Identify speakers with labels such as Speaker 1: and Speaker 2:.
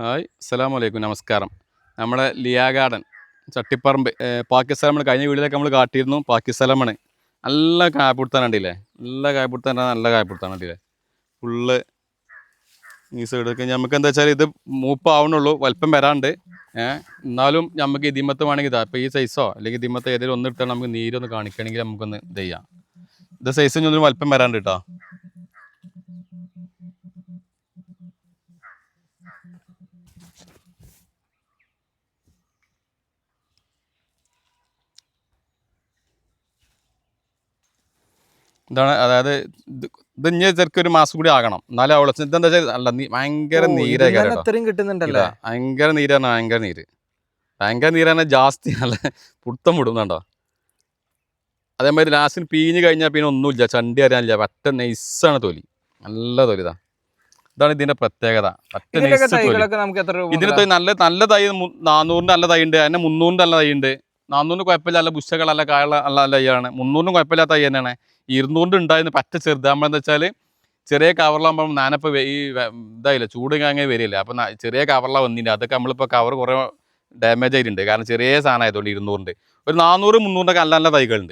Speaker 1: Hi അസ്സലാമു അലൈക്കും നമസ്കാരം. നമ്മുടെ ലിയാ ഗാർഡൻ ചട്ടിപ്പറമ്പ് പാകിസ്ഥാൻ നമ്മൾ കഴിഞ്ഞ വീഡിയോയിലൊക്കെ നമ്മൾ കാട്ടിയിരുന്നു. പാകിസ്ഥാനാണ് നല്ല കായപ്പിടുത്താണ് കണ്ടില്ലേ, നല്ല കായപ്പിടുത്താണ്, നല്ല കായപ്പിടുത്താണ് കണ്ടില്ലേ. ഫുള്ള് ഈ സൈഡൊക്കെ നമുക്ക് എന്താ വെച്ചാൽ ഇത് മൂപ്പാവണുള്ളൂ, വലിപ്പം വരാണ്ട്. എന്നാലും നമുക്ക് ഇതിമത്ത് വേണമെങ്കിൽ ഇതാ ഇപ്പോൾ ഈ സൈസോ അല്ലെങ്കിൽ ഇതിമത്ത് ഏതെങ്കിലും ഒന്ന് ഇട്ടാൽ നമുക്ക് നീരൊന്ന് കാണിക്കണമെങ്കിൽ നമുക്കൊന്ന് ഇത് ചെയ്യാം. ഇത് സൈസ് ഒന്നും വലിപ്പം വരാണ്ട് കേട്ടോ. ഇതാണ്, അതായത് ഇത് ഇനി ചെറുക്ക് ഒരു മാസം കൂടി ആകണം, എന്നാലും അവളെ ഇതെന്താ വെച്ചാൽ അല്ല ഭയങ്കര നീരായി കേട്ടോ.
Speaker 2: കിട്ടുന്നുണ്ടല്ലോ,
Speaker 1: ഭയങ്കര നീരാണ്, ഭയങ്കര നീരാണ് ജാസ്തി, നല്ല പുടുത്തം വിടുന്നുണ്ടോ. അതേമാതിരി ലാസ്റ്റിന് പീഞ്ഞ് കഴിഞ്ഞാൽ പിന്നെ ഒന്നുമില്ല, ചണ്ടി അറിയാനില്ല, പറ്റ നൈസാണ് തൊലി, നല്ല തൊലി. ഇതാണ് ഇതിന്റെ പ്രത്യേകത, പറ്റ നൈസ് തൊലി. ഇതിന് നല്ല നല്ല തൈ 400 നല്ല തൈ ഉണ്ട്, അതിന് 300 നല്ല തൈ ഉണ്ട്. 400 കുഴപ്പമില്ല, നല്ല ബുഷകൾ നല്ല കായുള്ള നല്ല തൈയാണ്. 300 കുഴപ്പമില്ലാത്ത തൈ തന്നെയാണ്. 200 ഉണ്ടായിരുന്നു പറ്റ ചെറുത്. നമ്മളെന്താ വെച്ചാൽ ചെറിയ കവറിലാകുമ്പോൾ ഞാനിപ്പോൾ ഈ ഇതായില്ല, ചൂട് അങ്ങനെ വരില്ല, അപ്പം ചെറിയ കവറിലാണ് വന്നില്ല. അതൊക്കെ നമ്മളിപ്പോൾ കവർ കുറേ ഡാമേജ് ആയിട്ടുണ്ട്, കാരണം ചെറിയ സാധനം ആയതുകൊണ്ട്. 200 ഒരു 400 300 നല്ല നല്ല തൈകളുണ്ട്.